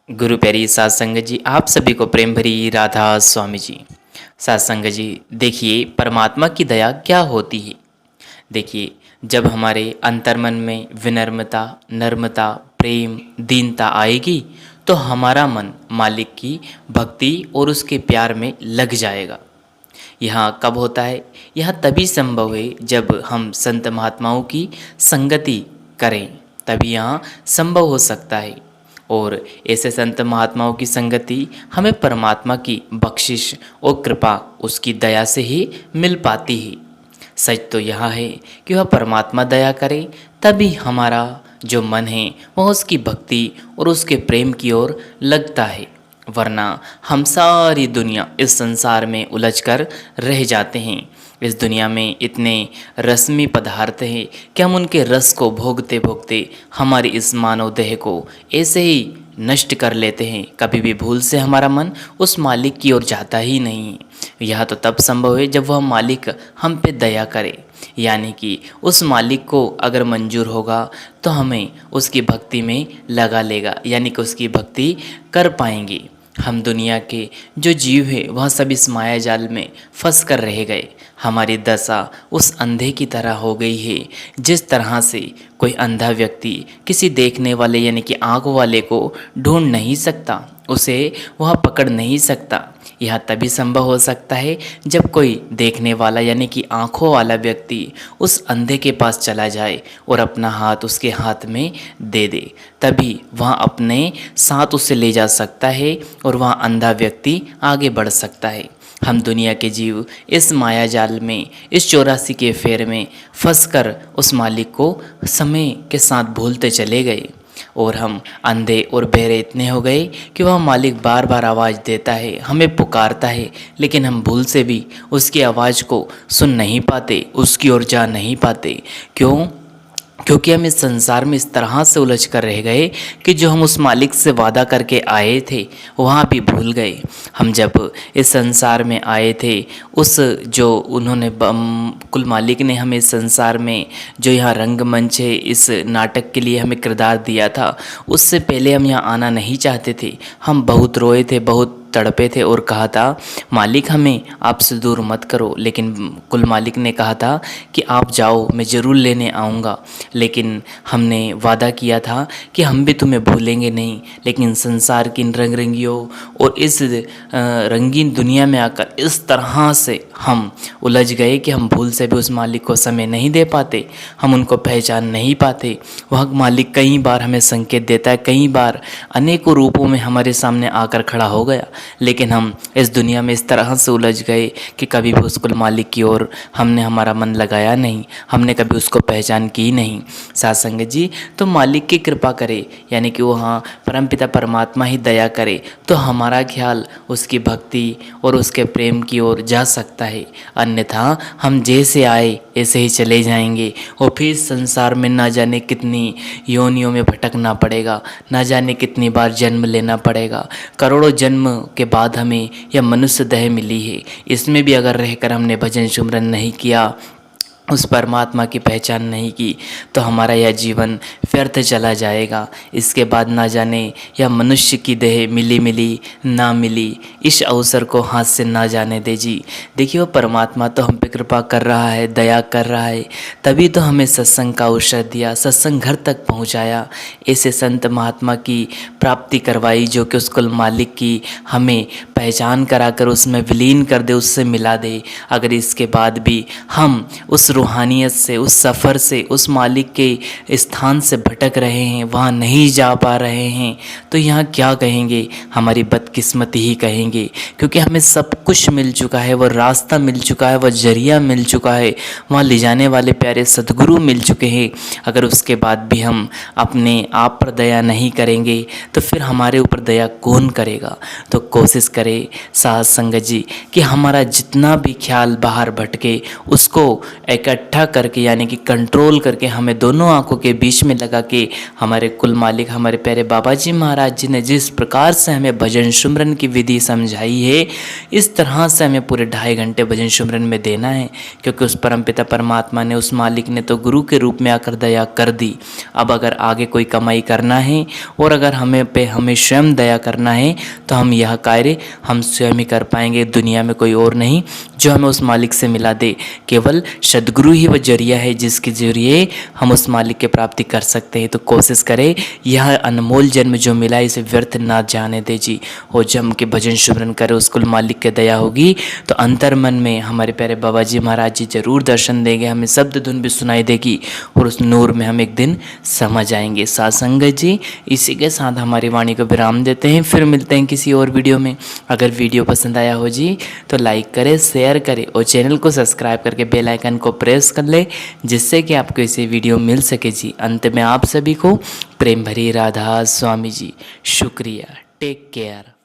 गुरु प्यारी सात संगत जी, आप सभी को प्रेम भरी राधा स्वामी जी। सात संगत जी, देखिए परमात्मा की दया क्या होती है। देखिए, जब हमारे अंतर्मन में विनम्रता, नम्रता, प्रेम, दीनता आएगी तो हमारा मन मालिक की भक्ति और उसके प्यार में लग जाएगा। यहाँ कब होता है? यह तभी संभव है जब हम संत महात्माओं की संगति करें, तभी यहाँ संभव हो सकता है। और ऐसे संत महात्माओं की संगति हमें परमात्मा की बख्शिश और कृपा, उसकी दया से ही मिल पाती है। सच तो यह है कि वह परमात्मा दया करे, तभी हमारा जो मन है वह उसकी भक्ति और उसके प्रेम की ओर लगता है। वरना हम सारी दुनिया इस संसार में उलझकर रह जाते हैं। इस दुनिया में इतने रस्मी पदार्थ हैं कि हम उनके रस को भोगते भोगते हमारी इस मानव देह को ऐसे ही नष्ट कर लेते हैं। कभी भी भूल से हमारा मन उस मालिक की ओर जाता ही नहीं। यह तो तब संभव है जब वह मालिक हम पे दया करे, यानी कि उस मालिक को अगर मंजूर होगा तो हमें उसकी भक्ति में लगा लेगा, यानी कि उसकी भक्ति कर पाएंगे। हम दुनिया के जो जीव है वह सब इस माया जाल में फंस कर रह गए। हमारी दशा उस अंधे की तरह हो गई है। जिस तरह से कोई अंधा व्यक्ति किसी देखने वाले यानी कि आँख वाले को ढूंढ नहीं सकता, उसे वह पकड़ नहीं सकता, यह तभी संभव हो सकता है जब कोई देखने वाला यानी कि आँखों वाला व्यक्ति उस अंधे के पास चला जाए और अपना हाथ उसके हाथ में दे दे। तभी वह अपने साथ उसे ले जा सकता है और वह अंधा व्यक्ति आगे बढ़ सकता है। हम दुनिया के जीव इस माया जाल में, इस 84 के फेर में फंसकर उस मालिक को समय के साथ भूलते चले गए और हम अंधे और बहरे इतने हो गए कि वह मालिक बार बार आवाज़ देता है, हमें पुकारता है, लेकिन हम भूल से भी उसकी आवाज़ को सुन नहीं पाते, उसकी ओर जा नहीं पाते। क्यों? क्योंकि हम इस संसार में इस तरह से उलझ कर रह गए कि जो हम उस मालिक से वादा करके आए थे वहाँ भी भूल गए। हम जब इस संसार में आए थे, उस जो उन्होंने कुल मालिक ने हमें इस संसार में जो यहाँ रंगमंच है, इस नाटक के लिए हमें किरदार दिया था, उससे पहले हम यहाँ आना नहीं चाहते थे। हम बहुत रोए थे, बहुत तड़पे थे और कहा था मालिक हमें आपसे दूर मत करो, लेकिन कुल मालिक ने कहा था कि आप जाओ, मैं ज़रूर लेने आऊँगा। लेकिन हमने वादा किया था कि हम भी तुम्हें भूलेंगे नहीं, लेकिन संसार की इन रंगियों और इस रंगीन दुनिया में आकर इस तरह से हम उलझ गए कि हम भूल से भी उस मालिक को समय नहीं दे पाते, हम उनको पहचान नहीं पाते। वह मालिक कई बार हमें संकेत देता है, कई बार अनेकों रूपों में हमारे सामने आकर खड़ा हो गया, लेकिन हम इस दुनिया में इस तरह से उलझ गए कि कभी भी उस कुल मालिक की ओर हमने हमारा मन लगाया नहीं, हमने कभी उसको पहचान की नहीं। साथ संगत जी, तो मालिक की कृपा करे, यानी कि वहाँ परमपिता परमात्मा ही दया करे, तो हमारा ख्याल उसकी भक्ति और उसके प्रेम की ओर जा सकता है। अन्यथा हम जैसे आए ऐसे ही चले जाएंगे और फिर संसार में ना जाने कितनी योनियों में भटकना पड़ेगा, ना जाने कितनी बार जन्म लेना पड़ेगा। करोड़ों जन्म के बाद हमें यह मनुष्य देह मिली है, इसमें भी अगर रहकर हमने भजन सुमरन नहीं किया, उस परमात्मा की पहचान नहीं की, तो हमारा यह जीवन व्यर्थ चला जाएगा। इसके बाद ना जाने यह मनुष्य की देह मिली मिली ना मिली, इस अवसर को हाथ से ना जाने दे जी। देखिए, वो परमात्मा तो हम पे कृपा कर रहा है, दया कर रहा है, तभी तो हमें सत्संग का अवसर दिया, सत्संग घर तक पहुंचाया, ऐसे संत महात्मा की प्राप्ति करवाई जो कि उस कुल मालिक की हमें पहचान कराकर उसमें विलीन कर दे, उससे मिला दे। अगर इसके बाद भी हम उस रूहानियत से, उस सफ़र से, उस मालिक के स्थान से भटक रहे हैं, वहाँ नहीं जा पा रहे हैं, तो यहाँ क्या कहेंगे? हमारी बदकिस्मती ही कहेंगे, क्योंकि हमें सब कुछ मिल चुका है, वह रास्ता मिल चुका है, वह जरिया मिल चुका है, वहाँ ले जाने वाले प्यारे सद्गुरु मिल चुके हैं। अगर उसके बाद भी हम अपने आप पर दया नहीं करेंगे तो फिर हमारे ऊपर दया कौन करेगा? तो कोशिश करें साथ संगत जी कि हमारा जितना भी ख्याल बाहर भटके उसको एक इकट्ठा करके यानी कि कंट्रोल करके हमें दोनों आंखों के बीच में लगा के हमारे कुल मालिक हमारे प्यारे बाबा जी महाराज जी ने जिस प्रकार से हमें भजन सुमरन की विधि समझाई है, इस तरह से हमें पूरे 2.5 घंटे भजन सुमरन में देना है। क्योंकि उस परमपिता परमात्मा ने, उस मालिक ने तो गुरु के रूप में आकर दया कर दी। अब अगर आगे कोई कमाई करना है और अगर हमें स्वयं दया करना है तो हम यह कार्य हम स्वयं ही कर पाएंगे, दुनिया में कोई और नहीं जो हमें उस मालिक से मिला दे। केवल सद्गुरु ही वह जरिया है जिसके जरिए हम उस मालिक की प्राप्ति कर सकते हैं। तो कोशिश करें यह अनमोल जन्म जो मिला है इसे व्यर्थ ना जाने दे जी। और जम के भजन सुमरन करे, उस कुल मालिक की दया होगी तो अंतर मन में हमारे प्यारे बाबा जी महाराज जी जरूर दर्शन देंगे, हमें शब्द धुन भी सुनाई देगी और उस नूर में हम एक दिन समझ आएंगे। साथ संगत जी, इसी के साथ हमारी वाणी को विराम देते हैं, फिर मिलते हैं किसी और वीडियो में। अगर वीडियो पसंद आया हो जी तो लाइक करें, शेयर करें और चैनल को सब्सक्राइब करके बेल आइकन को प्रेस कर ले, जिससे कि आपको इसे वीडियो मिल सके जी। अंत में आप सभी को प्रेम भरी राधा स्वामी जी। शुक्रिया। Take care.